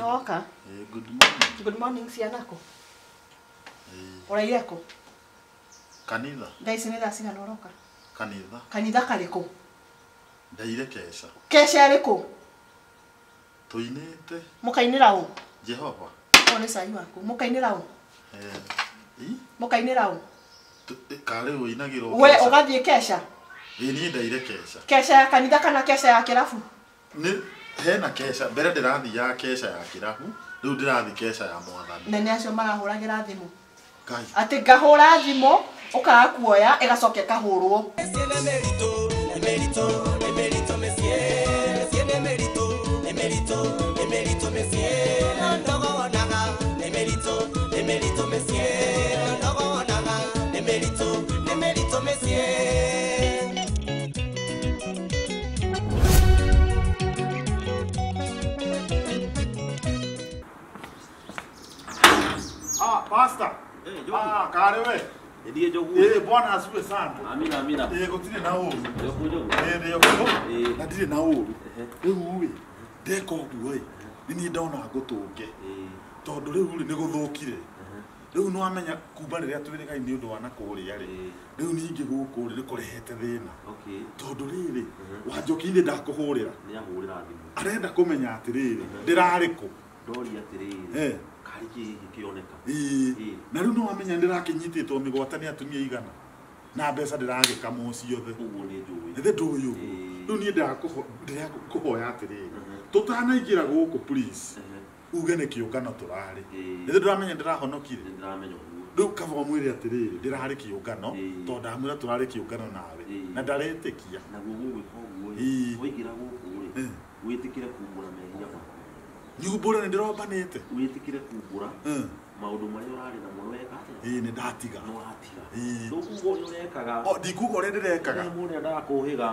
Oka. Good morning. Good morning cianako. Uraire ko? Kanitha. Ndaisi nĩ thaa cigana ũroka? Kanitha. Kanitha karĩkũ? Ndaire kesha. Kesha ĩrĩkũ? Tuinĩte. Mũkainĩra ũ? Jehova. O nĩ cai waku. Mũkainĩra ũ? Mũkainĩra ũ? Kare ũinagĩrwo kesha. We ũgathiĩ kesha? Niĩ ndaire kesha. Kesha ya kanitha kana kesha ya kĩrabu? Nĩ hena kesha. Mbere ndĩrathiĩ ya kesha ya kĩrabu. Rĩu ndĩrathiĩ kesha ya Mwathani. Nene acio marahũragĩra thimũ. Ngai. Atĩ ngahũra thimũ, ũkaga kuoya, ĩgacoka ĩkahũrwo. Pastor. Kare we. Ndiye jogu. Bwana asifiwe sana. Amina amina. Gutire na uru. Jogu. Ndio. Na ndire na uru. Riu we. Ndeka uguo ĩ. Nini ndona ngũtũnge. Tondũ riu nĩ gũthũkire. Riu no amenya kumba rĩrĩa twĩrĩgai nĩ ũndũ wa na kũrĩa rĩ. Riu ningĩ gũkũ rĩ kũrehete thĩna. Okay. Tondũ rĩrĩ Wanjoki-inĩ ndakũhũrĩra. Nĩ ahũrĩra thimũ. Arenda kũmenya atĩrĩrĩ ndĩrarĩ kũ. Ndori atĩrĩrĩ. Kariki kĩoneka. Na riu no amenya ndĩrakĩnyitĩtwo mĩgwata nĩ atumia igana. Na mbeca ndĩragĩkamwo ciothe. Ũguo nĩ njũĩ. Nĩ ndũĩ ũguo. Riu niĩ ndĩrakũhoya atĩrĩrĩ. Tũtanaingĩra gũkũ please. Uge nĩ kĩũngano tũrarĩ. Nĩ ndĩramenya ndĩrahonokire. Ndĩramenya ũguo. Riu kaba mwĩre atĩrĩrĩ ndĩrarĩ kĩũngano tondũ ndamwĩra tũrarĩ kĩũngano nawe. Na ndaretĩkia. Na guo gwĩka ũguo waingĩra gũkũ rĩ wĩtĩkĩre kumbũra mehia maku. Nyumbũra nĩ ndĩrombanĩte. Wĩtĩkĩre kumbũra maũndũ marĩa ũrarĩ namo weka atĩa. Nĩ ndatiga. No watiga. Ndũkuga ũrĩa ũrekaga. Ndikuga ũrĩa ndĩrekaga. Mũndũ ndakũhĩga.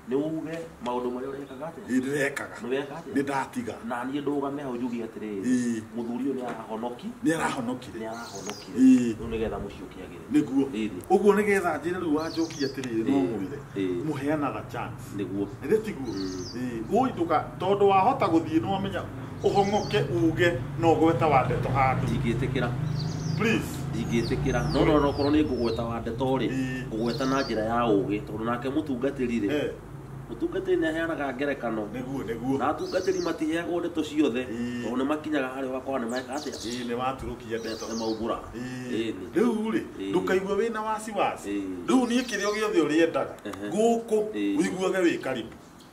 Nĩ uge maũndũ marĩa ũrekaga atĩa. Ndĩrekaga. Nĩ weka atĩa. Nĩ ndatiga. Na niĩ ndũgame hau njuge atĩrĩrĩ mũthuri ũyũ nĩ arahonokire. Nĩ arahonokire. Nĩ arahonokire. Rĩu nĩgetha mũciĩ ũkĩagĩre. Nĩguo. Ũguo nĩgetha njĩre rĩu Wanjoki atĩrĩrĩ no mwĩre. Mũhe another chance. Nĩguo. Nĩ tiguo. Gũitũka tondũ wahota gũthiĩ no amenya ũhongoke uge no gweta wa ndeto handũ. Ndingĩtĩkĩra. Please. Ndingĩtĩkĩra. No korwo nĩ ngũgweta wa ndeto rĩ ngũgweta na njĩra ya ũgĩ tondũ nake mũtungatĩri rĩ mũtungatĩri nĩ aheanaga ngerekano. Nĩguo. Na atungatĩri matiheagwo ndeto ciothe tondũ nĩ makinyaga harĩa ũgakora nĩ meka atĩa. Nĩ waturũkia ndeto. Nĩ maugũra. Rĩu rĩ ndũkaigua wĩna wasiwasi. Rĩu niĩ kĩrĩa gĩothe ũrĩendaga gũkũ ũiguage wĩ karibu.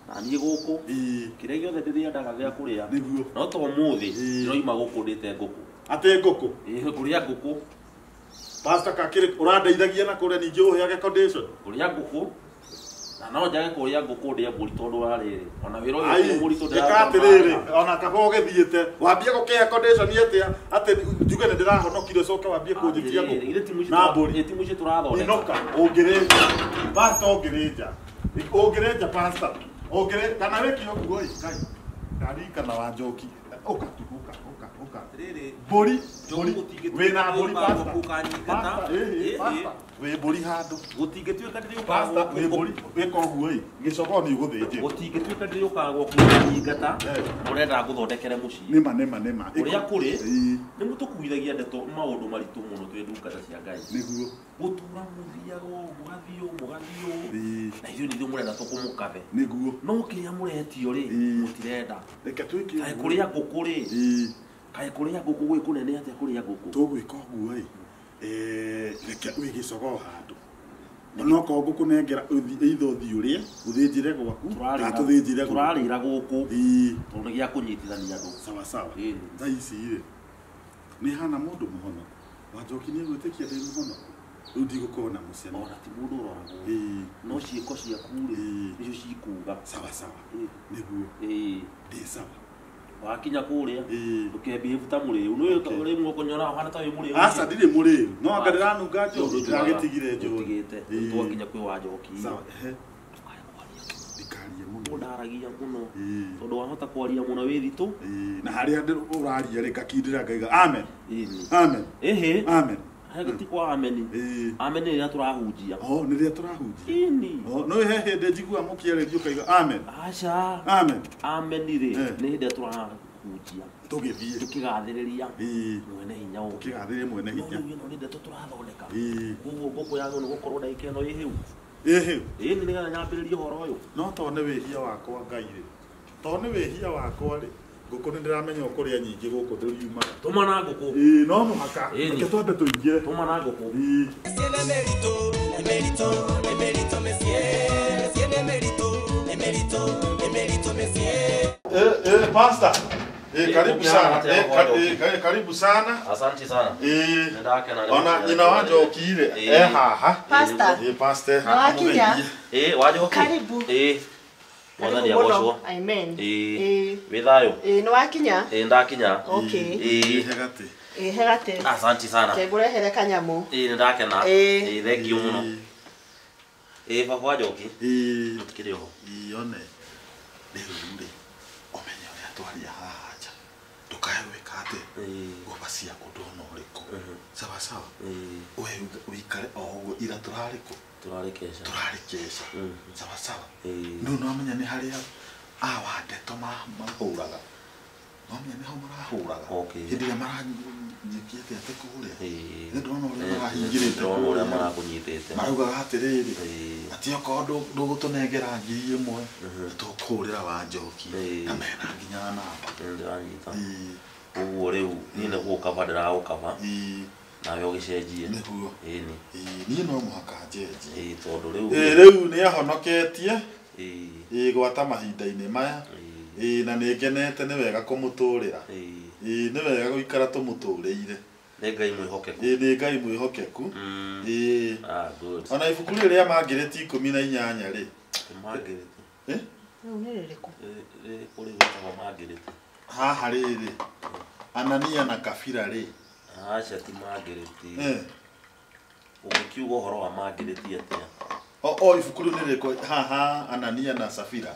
Na niĩ gũkũ kĩrĩa gĩothe ndĩrĩendaga gĩa kũrĩa no to ũmũthĩ ndĩroima gũkũ ndĩte ngũkũ. Atĩ ngũkũ? Kũrĩa ngũkũ. Pastor Kakĩrĩ ũrandeithagia na kũrĩa ningĩ ũheage condition. Kũrĩa ngũkũ na no njage kũrĩa ngũkũ ndĩe mbũri tondũ wa rĩrĩ ona wĩra ũyũ mũritũ ndĩratĩrĩrĩ ona kaba ũgĩthiĩte wambie gũkĩhe condition atĩa atĩ njuge nĩ ndĩrahonokire coke wambie kũnjĩtia ngũkũ na mbũri. Timu ici tũrathondeka. Inoka ũngĩrĩnja pastor ũngĩrĩnja pastor kana wĩkĩ ũguo Ngai ndarikana Wanjoki ũka rĩrĩ mbũri wĩna mbũri pastor wĩ mbũri handũ gũtingĩtuĩka pastor wĩ mbũri wĩka ũguo gĩcogoo nĩ ũgũthĩnjĩrwo gũtingĩtuĩka ndĩrĩũkaga kũnyingata ũrenda ngũthondekere mũciĩ nĩma ũrĩa kũrĩ nĩ mũtũkuithagia ndeto maũndũ maritũ mũno twĩ ndungata cia Ngai nĩguo gũtũra mũthiaga mũgathiũ na ithuĩ nĩthuĩ mũrenda tũkũmũkathe nĩguo no kĩrĩa mũretio rĩ mũtirenda reke twĩke kaĩ kũrĩa ngũkũ rĩ kaĩ kũrĩa ngũkũ gwĩ kũnene atĩa kũrĩa ngũkũ tũgwĩka ũguo reke wĩ gĩcogoo handũ onokorwo ngũkũnengera either ũthiĩ ũrĩe ũthĩnjĩre gwaku kana tũthĩnjĩre gwaku tũrarĩra gũkũ tondũ nĩ gĩa kũnyitithania andũ sawa thaa ici rĩ nĩ hana mũndũ mũhonoku Wanjoki nĩ egwĩtĩkia ndĩ mũhonoku rĩu ndigũkorwo na mũciano ona ti mũndũ ũroragwo no ciĩko ciaku rĩ nĩcio cikuga sawa nĩguo ndĩ sawa wakinya kũrĩa ndũkembie ta mũrĩu nĩ ũrĩ muoko nyona hana ta wĩ mũrĩu aca ndirĩ mũrĩu no anga ndĩranunga njohi ndĩragĩtigire njohi twakinya kwĩ Wanjoki sawa ndikarie mũno ndaragia mũno tondũ wahota kwaria mũno wĩ thitũ na harĩa ũraria rĩ ngakindĩra ngaiga amen amen Hagati kwa ameni. Ameni nĩ tũrahunjia. Nĩ rĩrĩa tũrahunjia. No he hĩndĩ njiguaga mũkĩarĩrio kaiga amen. Aca. Amen. Ameni rĩ nĩ hĩndĩ kujia tugithie tukigathiriria mwene hinya o tukigathiriria mwene hinya no ni ndeto turathondeka koguo ngoko yago ni gukorwo ndaika ino hiu ni nigetha nyambiririe horo uyu no to ne wihia wakwa Ngai ri to ne wihia wakwa ri ngoko ni ndiramenya ukuria nyingi guku nduriuma tuma na ngoko no muhaka ke twambe tuingire tuma na ngoko emerito monsieur pastor karibu sana asante sana ndakena ona nyina wa Njokire haha pastor wakinya wajoki karibu mwathani agocwo amen withayo ni wakinya ndakinya okay hegate hegate asante sana tegurehere kanyamu ndakena thank you muno baba Njoki mutikire ho one ndiruri omenye uria twaria haha nja tukae gwikate gobacia kundona uriku sawa sawa we wikare o ira turarekesha sawa sawa no amenya ni haria awandeto mahuraga nomenya ni ho marahuraga hindi ya maranyikiete ate kuria ndona uria marahingirite ndona uria marakunyitete maraugaga atiriri ati okondo ndugutunengera ngiri imwe tukurira wa Njoki na mena nginya namba ndiranyita uguo riu ni ne gukaba ndiragukaba nawe ugicenjie niguo ni no muhaka njenji tondu riu ni ahonoketie gwata mahinda-ini maya na ningenete ni wega kumuturira ni wega guikara tumuturiire ni Ngai mwihokeku ni Ngai mwihokeku good ona ibuku riria mangireti 18 ri mangireti riu ni ririku uri gwetagwo mangireti haha riri Anania na Kafira ri acha ti mangireti ugikiuga uhoro wa mangireti atia ibuku riu ni riko haha Anania na Safira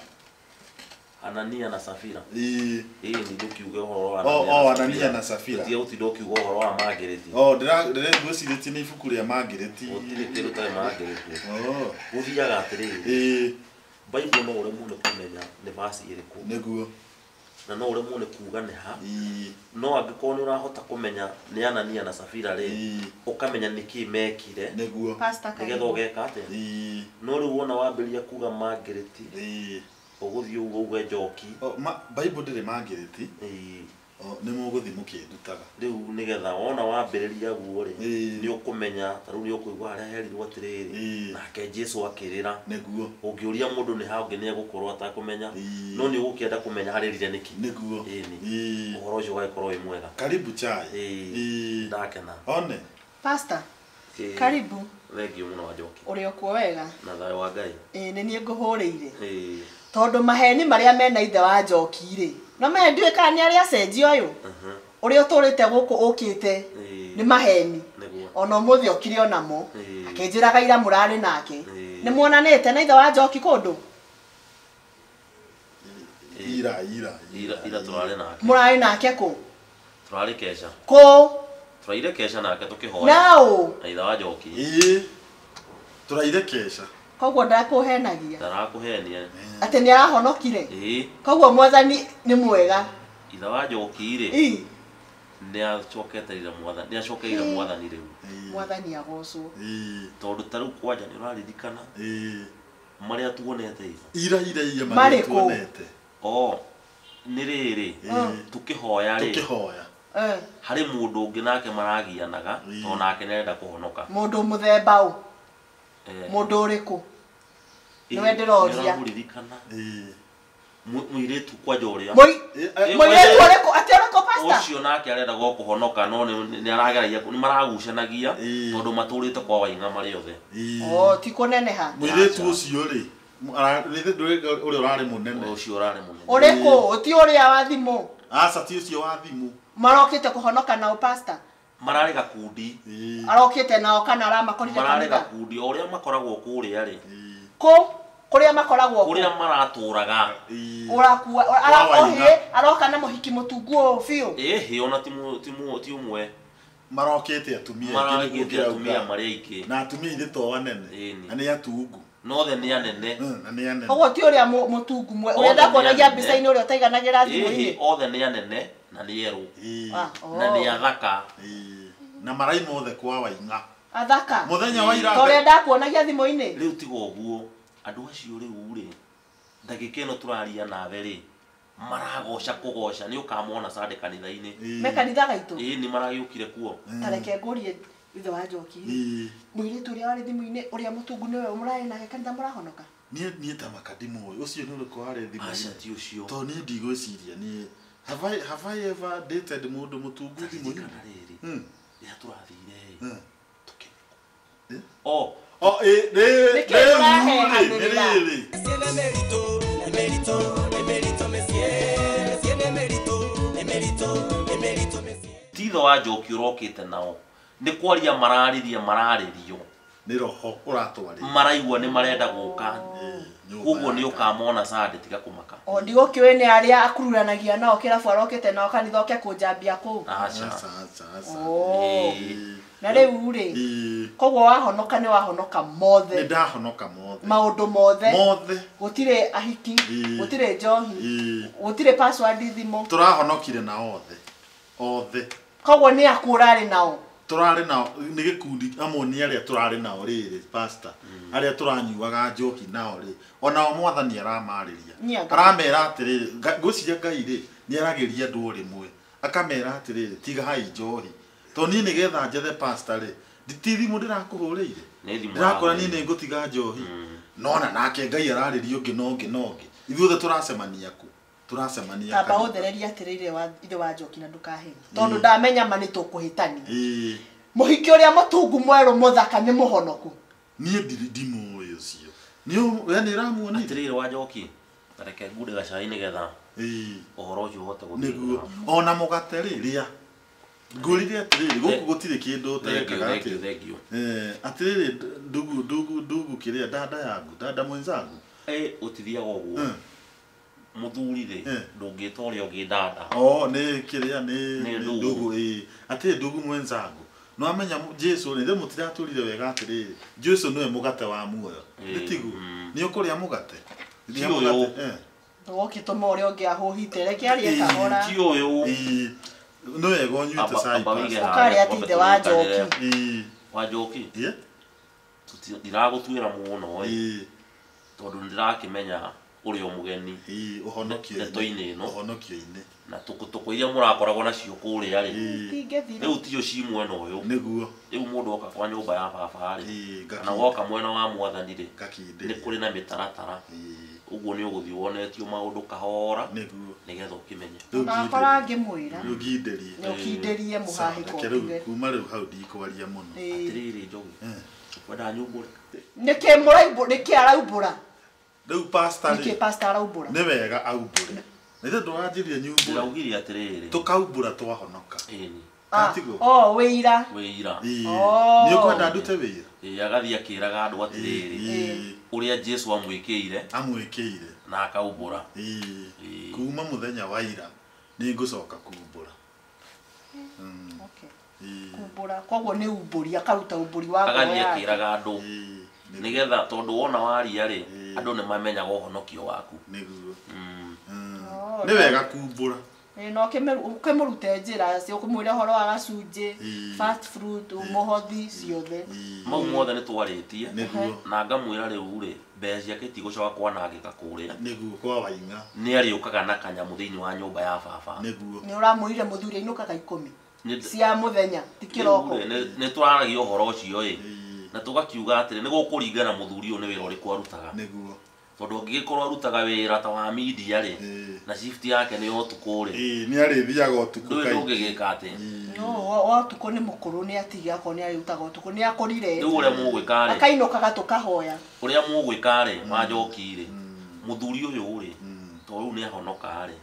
Anania na Safira ni ndukiuga uhoro wa Anania na Safira ndio utidokiuga uhoro wa mangireti ndĩrecirie ni ibuku ria mangireti utire kiruta mangireti uthiaga atiriri Bible no ure mune kumenya ni verse iriku niguo na no ure mune kuga ni ha no angĩkorwo ni urahota kumenya ni Anania na Safira ri ukamenya niki mekire niguo pastor nigetha ugeka atia no riu wona wambiria kuga mangireti uguthii uge Njoki Bible ndiri mangireti ni muguthi mukindutaga riu nigetha wona wambiriria guo ri ni ukumenya taru ni ukuigwa haria herirwo atiriri nake Jesu akirira niguo ungiuria mundu ni haungi ni egukorwo atakumenya no ni ugukienda kumenya haririre niki niguo uhoro ucio ugakorwo wi mwega karibu chai ndakena one pastor karibu thank you muno wa Njoki uri okuo wega na thayo wa Ngai ni nie nguhurire tondu maheni maria mena ithe wa Njoki ri no me ndiwe kana ni aria cenjio uyu uri uturite guku ukite ni maheni ona muthi okire onamo akinjiraga ira murari nake ni muonanite na ithe wa Njoki kundu ira turare nake murari nake ku turari kesha ku turaire kesha nake tukihoya nao na ithe wa Njoki turaire kesha koguo ndakuhenagia ndarakuhenia ati ni arahonokire koguo mwathani ni mwega ithe wa Njoki ri ni acoketerire mwathani ni acokeire mwathani riu mwathani agocwo tondu taru kwanja ni uraririkana maria tuonete ira maria tuonete ni riri tukihoya hari mundu ungi nake maragianaga to nake nerenda kuhonoka mundu muthemba u mundu uriku niwe ndiroria muiritu kwa Njoria muiritu uriku ati uriku pastor ucio nake arenda kuhonoka no ni arageragia ni maragucanagia tondu maturite kwa Wainga mari othe ti kuneneha muiritu ucio ri uri urari munene ucio urari munene uriku ti uria wa thimu aca ti ucio wa thimu marokite kuhonoka nao pastor marari gakundi arokite nao kana aramakorire marari gakundi uria makoragwo kuria ri kuria makoragwo kuria maraturaga urakua arakohie aroka na muhiki mutungu fiu ona ti umwe marokite atumia mari aiki na atumia ithito wanene na ni atungu no the nĩ anene na nĩ anene koguo ti ũrĩa mũtungu mwe ũrĩa ndakuonagia mbica-inĩ ũrĩa ũtaiganagĩra thimũ-inĩ othe nĩ anene na nĩ erũ na nĩ athaka na maraima othe kwa Waing'a athaka muthenya wa ira ũrĩa ndakuonagia thimũ-inĩ rĩu tiga ũguo andũ acio rĩu rĩ ndagĩka ĩno tũraria nawe rĩ maragoca kũgoca nĩ ũkamona Sunday kanitha-inĩ me kanitha gaitũ nĩ maragĩũkire kuo tareke ngũrie ithe wa Njoki mũirĩtu ũrĩa warĩ thimũ-inĩ ũrĩa mũtungu nĩwe mũrarĩ nake kanitha mũrahonoka niĩ ta makadimũ ũcio nĩ ũrĩkũ warĩ thimũ-inĩ ti ũcio tondũ niĩ ndigwĩciria niĩ have I ever dated mũndũ mũtungu thimũ-inĩ rĩrĩa tũrathire tithe wa Njoki ũrokĩte nao nĩ kwaria mararĩrio nĩ roho ũratwarĩra maraigua nĩ marenda gũka koguo nĩ ũkamona Sunday tiga kũmaka ndigũkĩũĩ nĩ arĩa akururanagia nao kĩrabu arokĩte nao kanitha oke kũnjambia kũu na rĩu rĩ koguo wahonoka nĩ wahonoka mothe nĩ ndahonoka mothe maũndũ mothe gũtirĩ ahiki gũtirĩ njohi gũtirĩ password thimũ tũrahonokire na othe koguo nĩ akũrarĩ nao turarĩ nao nĩ gĩkundi amwe nĩ arĩa turarĩ nao rĩrĩ pastor arĩa turanyuaga njoki nao rĩ onao mwathani aramarĩria aramera atĩrĩrĩ ngwĩciria Ngai rĩ nĩ aragĩria andũ rĩmwe akamera atĩrĩrĩ tigai njohi to niĩ nĩgetha njethe pastor rĩ ndithimũ ndĩrakũhũrĩire ndĩrakora niĩ nĩ ngũtiga njohi nona nake Ngai ararĩria ũngĩ na ũngĩ na ũngĩ ithuothe tũracemania ku tũracemania kamba ũthereria atĩrĩrĩ ithe wa Njoki na ndũkaheni tondũ ndamenya ma nĩ tũkũhĩtania mũhiki ũrĩa mũtungu mwerũ mũthaka nĩ mũhonoku niĩ ndimũĩ ũcio nĩ ramuonire atĩrĩrĩ wa Njoki tareke ngude gacai nĩgetha ũhoro ũcio ũhote gũthiĩ ona mũgate rĩrĩa ngũrire atĩrĩrĩ gũkũ gũtirĩ kĩndũ ũtekaga atĩrĩrĩ ndugu kĩrĩa dada mwenzangu ũtithiaga ũguo muthuri rĩ ndũngĩta ũrĩa ũngĩ dada nĩ kĩrĩa nĩ ndugu atĩrĩ ndugu mwenzangu no amenya Jesu nĩ mũtiratũrire wega atĩrĩrĩ Jesu nĩwe mũgate wa muoyo nĩtigu nĩ ũkũrĩa mũgate ndũgũkĩtũma ũrĩa ũngĩ ahũhite reke arie kahora ti ũyũ nĩ wega ũnyuĩte cai ũkarĩa atĩ ithe wa Njoki ndiragũtuĩra mũno tondũ nĩndĩrakĩmenya ũrĩa mũgeni ndeto-inĩ ĩno na tũkũ iria mũrakoragwo nacio kũrĩa rĩ rĩu ti ũci mwena ũyũ rĩu mũndũ oka kwa nyũmba ya baba rĩ kana woka mwena wa mwathani rĩ nĩ kũrĩ na mĩtaratara ũguo nĩ ũgũthiĩ wonetio maũndũ kahora nĩgetha ũkĩmenye ndakora ngĩmwĩra ũkindĩrie mũhahĩko kuma rĩu hau ndikwaria mũno atĩrĩrĩ Njoki wenda nyumbũre nĩkĩ araumbũra rĩu pastor nĩkĩ pastor araumbũra nĩ wega aumbũre nĩthe ndũranjirie nyumbũre ndĩraugire atĩrĩrĩ tũkaumbũra twahonoka wĩira nĩ ũkwenda ndute wĩra agathiĩ akĩraga andũ atĩrĩrĩ ũrĩa Jesu amwĩkĩire na akaumbũra kuma mũthenya wa ira nĩ ngũcoka kumbũra kumbũra koguo nĩ umbũri akaruta umbũri wa agathiĩ akĩraga andũ nĩgetha tondũ wona waria rĩ andũ nĩ mamenyaga ũhonokio waku nĩguo nĩ wega kumbũra no ũkĩmũrute njĩra ũkũmwĩra ũhoro wa gacunjĩ fast fruit mũhothi ciothe mau mothe nĩ twarĩtie na ngamwĩra rĩu rĩ mbeca ciake itigũcoka kwanangĩka kũrĩa nĩguo kwa Waing'a nĩ arĩũkaga na kanyamũ thĩinĩ wa nyũmba ya baba nĩ ũramwĩrire mũthuri ainũkaga 10 cia mũthenya ti kĩroko nĩ tũraragia ũhoro ũcio ĩ na tũgakiuga atĩrĩ nĩ gũkũringana mũthuri ũyũ nĩ wĩra ũrĩkũ arutaga nĩguo tondũ angĩgĩkorwo arutaga wĩra ta wa media rĩ na shift yake nĩ ũtukũ rĩ nĩ arĩthiaga ũtukũ kaingĩ ndũngĩgĩka atĩ wa ũtukũ nĩ mũkũrũ nĩ atiga akorwo nĩ arĩutaga ũtukũ nĩ akũrire rĩu ũrĩa mũgwĩka rĩ akainũkaga tũkahoya ũrĩa mũgwĩka rĩ wa Njoki rĩ mũthuri ũyũ rĩ to rĩu nĩ ahonoka rĩ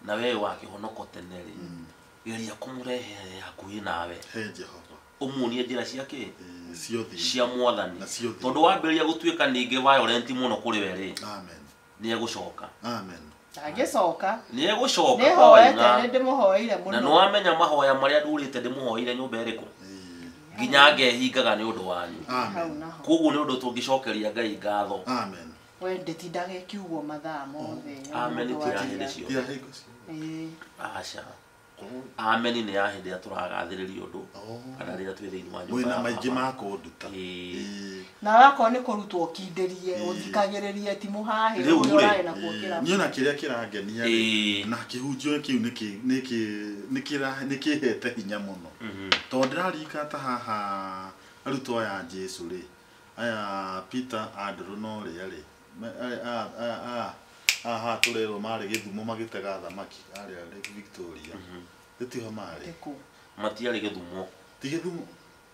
na wewe wakĩhonoko tene rĩ geria kũmũrehe hakuhĩ nawe ũmuonie njĩra ciake cia mwathani tondũ wambĩrĩria gũtuĩka ningĩ violent mũno kũrĩ we rĩ nĩ egũcoka ndangĩcoka nĩ egũcoka kwa Waing'a ndĩmũhoeire mũno na nĩwamenya mahoya marĩa ndũrĩte ndĩmũhoeire nyũmba ĩrĩkũ nginya ngehingaga nĩ ũndũ wanyu. Amen. Koguo nĩ ũndũ tũngĩcokeria Ngai ngatho. Amen. Wende tindaga kiugo mathaa mothe. Amen tia hĩndĩ ciothe. Aca. Amen nĩ ya hĩndĩ ĩrĩa tũragathĩrĩria ũndũ kana rĩrĩa twĩ thĩinĩ wa nyũmba. Mwĩna maingĩ ma kũnduta. Na wako nĩ kũrutwo kindĩrie ũthikagĩrĩrie ti mũhahe ũrĩa na kuokĩra. Niĩ na kĩrĩa kĩrangenia na kĩhunjio kĩu nĩ kĩhete hinya mũno. Tondũ ndĩrarika ta haha arutwo aya Jesu rĩ, aya Peter, Andrew no rĩ aha tũrerwo marĩ Gĩthumo magĩtega thamaki arĩa Lake Victoria. Gĩtiho marĩ. Matiarĩ Gĩthumo. Ti Gĩthumo.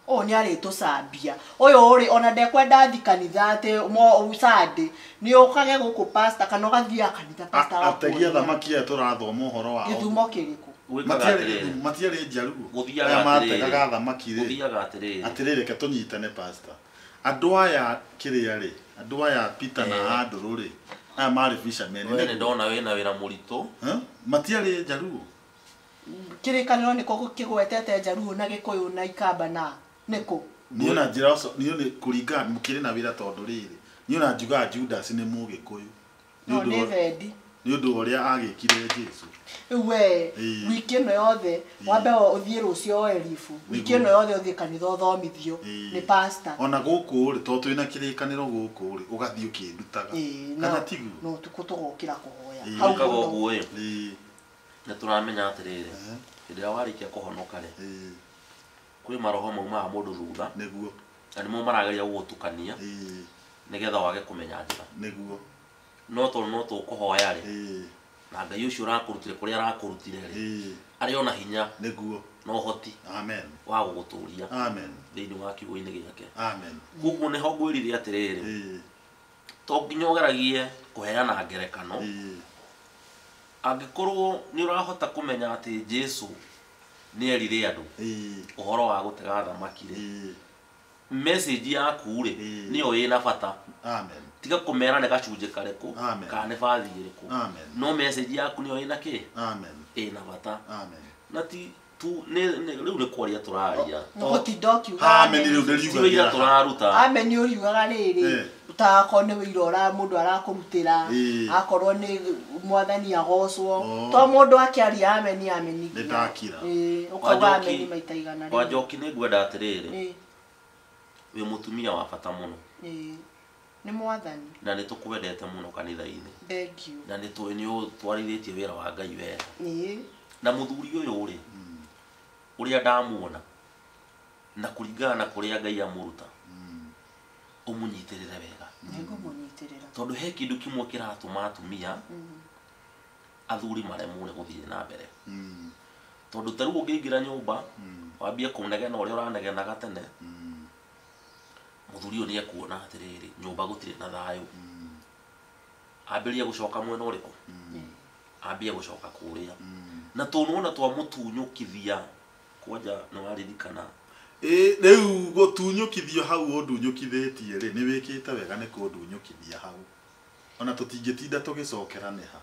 O nĩ arĩ tũcambia. Ũyũ ũrĩ ona ndekwenda thi kanitha atĩ mo Sunday nĩ ũkage gũkũ pastor kana ũgathiĩ kanitha pastor waku. Ategia thamaki ya tũrathoma ũhoro wao. Gĩthumo kĩrĩkũ? Matiarĩ Njaruo. Gũthiaga mategaga thamaki rĩ. Gũthiaga atĩrĩrĩ ke tũnyitane pastor. Andũ aya kĩrĩa rĩ, andũ aya Peter na Andrew rĩ, aya marĩ fishermen. Nĩ ndona wĩna wĩra mũritũ. Matiarĩ Njaruo. Kĩrĩkanĩro nĩko kĩgwetete Njaruo na Gĩkũyũ na Ikamba na nĩkũ? Niĩ na njĩra niĩ kũringana mũkĩrĩ na wĩra tondũ rĩrĩ. Niĩ na njugaga Judas nĩ Mũgĩkũyũ. Nĩ thendi. Nĩ ũndũ ũrĩa agĩkire Jesu. We wiki ĩno yothe wambe ũthiĩ rũcio o Elifu. Wiki ĩno yothe ũthiĩ kanitha ũthomithio nĩ pastor. Ona gũkũ rĩ tondũ twĩna kĩrĩkanĩro gũkũ rĩ ũgathiĩ ũkĩndutaga. Kana tiguo? No tukũ tũgokĩra kũhoya. Hau kagoguo ĩ. Nĩ tũramenya atĩrĩrĩ. Hĩndĩ ĩrĩa warĩkia kũhonoka rĩ. Kwĩ maroho maumaga mũndũ thutha. Nĩguo. Na nĩmo marageria gũgũtukania. Nĩgetha wage kũmenya njĩra. Nĩguo. No tondũ no tũkũhoya rĩ. Na Ngai ũcio ũrakũrutire kũrĩa arakũrutire rĩ. Arĩ ona hinya. Nĩguo. No ũhoti. Amen. Wa gũgũtũũria. Amen. Thĩinĩ wa kiugo-inĩ gĩake. Amen. Koguo nĩho ngwĩrire atĩrĩrĩ. To nginya ũgeragie kũheana ngerekano. Angĩkorwo nĩ ũrahota kũmenya atĩ Jesu nĩ erire andũ ũhoro wa gũtega thamaki rĩ. Message yaku rĩ nĩyo ĩna bata. Amen. Tiga kũmera nĩ gacunjĩ karĩkũ kana nĩ bathi ĩrĩkũ. Amen. No message yaku nĩyo ĩna kĩ? Amen. Ĩna bata. Amen. Na ti tu rĩu nĩ kwaria tũraria. Gũtinda ũkiuga amen rĩu ndĩriuga tũraruta. Amen ũriugaga rĩrĩ. Utakorwo nĩ wĩra mũndũ arakũrutĩra. Akorwo nĩ Mwathani agocwo. To mũndũ akĩaria amen amen. Nĩndakira. Ũkauga amen maita igana. Wanjoki nĩ ngwenda atĩrĩrĩ. Wĩ mũtumia wa bata mũno. Nĩ Mwathani. Na nĩ tũkwendete mũno kanitha-inĩ. Thank you. Na nĩ twarithĩtie wĩra wa Ngai wega. Na mũthuri ũyũ rĩ ũrĩa ndamuona na kũringana na kũrĩa Ngai amũruta ũmũnyitĩrĩre wega. Nĩngũmũnyitĩrĩra. Tondũ he kĩndũ kĩmwe kĩratũma atumia athuri maremwo nĩ gũthiĩ na mbere. Tondũ ta rĩu ũngĩingĩra nyũmba wambie kũnegena ũrĩa ũranegenaga tene, mũthuri ũyũ nĩ ekuona atĩrĩrĩ nyũmba gũtirĩ na thayũ. Ambĩrĩrie gũcoka mwena ũrĩkũ? Ambie gũcoka kũrĩa. Na tũnuona twamũtunyũkithia kwanja nĩ waririkana. Rĩu gũtunyũkithio hau ũndunyũkithĩtie rĩ nĩ wĩkĩte wega nĩ kũndunyũkithia hau. Ona tũtingĩtinda tũgĩcokera nĩ ha.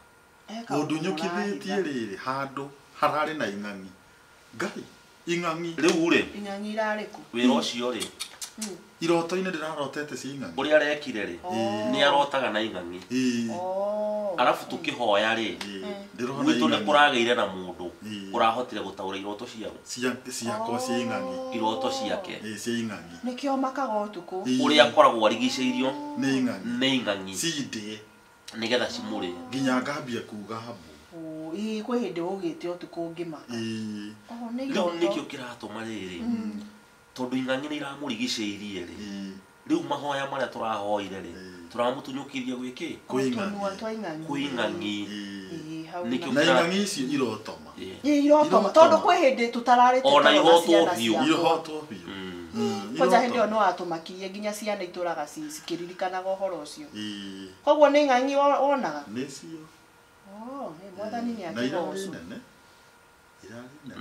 Ũndunyũkithĩtie rĩrĩ handũ hararĩ na ing'ang'i. Ngai ing'ang'i. Rĩu rĩ ing'ang'i irarĩkũ? Wĩra ũcio rĩ iroto-inĩ ndĩrarotete cia ing'ang'i. Ũrĩa arekire rĩ nĩ arotaga na ing'ang'i. Arabu tũkĩhoya rĩ gwitũ nĩ kũragĩire na mũndũ ũrahotire gũtaũra iroto ciakwa cia ing'ang'i. Iroto ciake cia ing'ang'i. Nĩkĩo makaga ũtukũ. Ũrĩa akoragwo arigicĩirio nĩ ing'ang'i. Cindĩ nĩgetha cimũrĩe. Nginya ngambia kuga hambu. Kwĩ hĩndĩ ũgĩte ũtukũ ngĩmaka. Rĩu nĩkĩo kĩratũma rĩrĩ tondũ ing'ang'i nĩ iramũrigicĩirie rĩ rĩu mahoya marĩa tũrahoire rĩ tũramũtunyũkithia gwĩkĩ? Kwĩ ing'ang'i. Na ing'ang'i icio irotoma. Irotoma tondũ kwĩ hĩndĩ tũtararĩte ona ihotwo biũ. Ihotwo biũ. Kwanja hĩndĩ ĩyo no atũmakirie nginya ciana itũraga cikĩririkanaga ũhoro ũcio. Koguo nĩ ing'ang'i wonaga? Nĩcio. Mwathani nĩ akĩgocwo.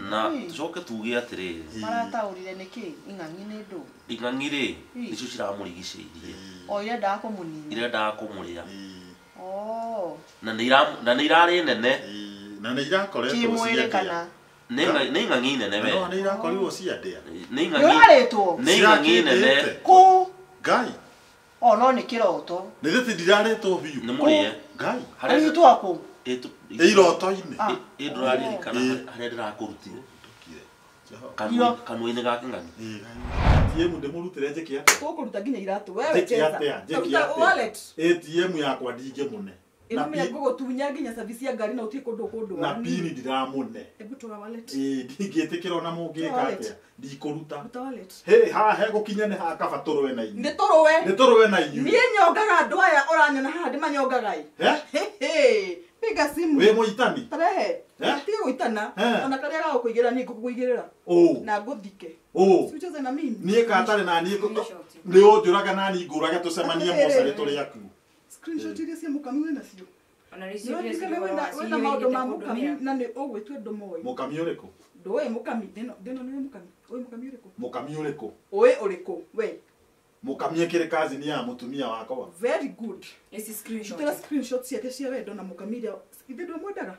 Na tũcoke tuge atĩrĩrĩ marataũrire nĩkĩ ing'ang'i nĩ ndũ? Ing'ang'i rĩ nĩcio ciramũrigicĩirie. Irendaga kũmũnina. Irendaga kũmũrĩa. Na nĩ irarĩ nene. Na nĩ irakoretwo kĩmwĩrĩ kana Nenga ngine neme. No ni ra korirwo ciandea. Nenga Yo aretwo. Nenga ngine ne. Ku. Ngai. O no ni kiroto. Nĩ thĩti ndiraretwo biũ. Nĩ mũrĩe. Ngai. Ari twako. Iroto-inĩ. Ndũrarĩ kana harĩa ndĩrakũrutire. Kanua-inĩ gake ngani. ATM ndĩmũrutĩre njĩke atĩa? Ũkũruta nginya iratu wewe cheza. Wallet. ATM yakwa ndingĩmũne. Na pia gũgũtunya nginya service ya ngari na utie kũndũ. Na pini ndiramũne. Ebu tũra wallet. Ndingĩtĩkĩra ona mũngĩka atĩa. Ndikũruta. Ruta wallet. Haha gũkinya nĩ ha kaba tũrũwe na inyuĩ. Nĩ tũrũwe na inyuĩ. Niĩ nyongaga andũ aya ũranyona haha ndĩmanyongaga ĩ. Piga simu. Wĩ mũitani. Tarehe. Tiga gũitana. Ona karĩa gagũkũigĩra niĩ ngũkũigĩrĩra. Na ngũthike. Siucheze na mimi. Niĩ katarĩ na niĩ nĩ ũnjũraga na niĩ ngũrage tũcemanie mocarĩ tũrĩ akuo. Screenshot iria cia mũkami wĩna cio. Ona rĩcio wĩna maũndũ ma mũkami na nĩ ũgwĩtue ũndũ moĩ. Mũkami ũrĩkũ? Ndũĩ mũkami. Ndĩno nĩ mũkami. Ũĩ mũkami ũrĩkũ? Mũkami ũrĩkũ? Ũĩ ũrĩkũ? We. Mũkami ekĩrĩ kazi ya mũtumia wakwa. Very good. Esi screenshot. Tũra screenshot ciake cia wendo na mũkami iria ithe ndũ mwendaga.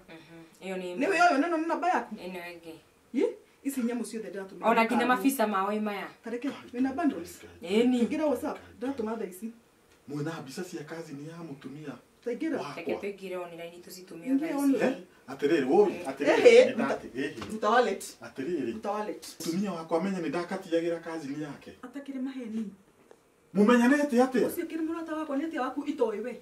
Iyo ni. Nĩ we neno nĩ namba yaku. Ino ĩngĩ. Ici nyamũ ciothe ndiratũmĩra. Ona kina mafisa mao maya. Tareke wĩna bundles. Eni. Ingira WhatsApp ndiratũma thaa ici. Mwĩna mbica cia kazi ni ya mũtumia. Taingira. Reke tuingire online tucitumie thaa ici. Atĩrĩrĩ atĩrĩrĩ. Ruta wallet. Atĩrĩrĩ. Ruta wallet. Mũtumia wakwa menye nĩ ndakatiagĩra kazi ni yake. Atakĩrĩ maheni. Mũmenyanĩte atĩa? Ũcio kĩrĩ mũrata wakwa nĩ atĩa waku itoĩ we.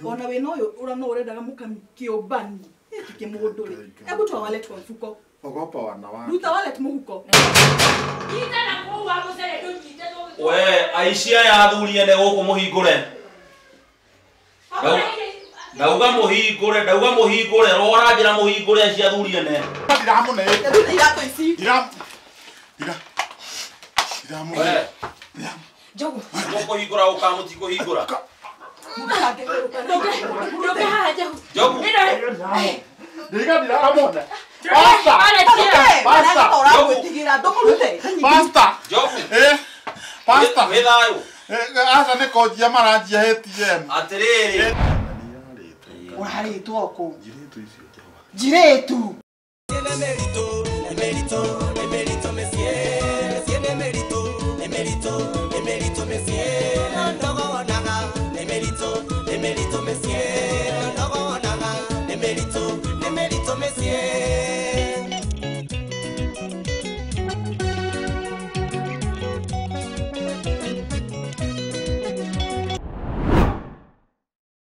Ona wĩna ũyũ ũrano ũrendaga mũkami kĩũmbani. Ĩkĩ mũndũ rĩ. Ebu twa wallet kwa mfuko. Ogopa wana wake. Ruta wallet mũhuko. Ita na kuwa mũcere ndũnyite ndũ. We aici aya athuri ene gũkũ mũhingũre. Ndauga mũhingũre rora njĩra mũhingũre aici athuri ene. Ndiramũne. Ebu iratũ ici. Ndiramũne. Jogo. Mũkũhingũra mũtikũhingũra. Ndoke haja. Jogo. Ndiramũne. Pasta. Jogo. Pasta. Wĩthayũ. Aca nĩ kũnjia maranjia ATM. Atĩrĩrĩ. Ũrarĩtwo kũ? Njirĩtu icio Jehova. Njirĩtu. Emerito,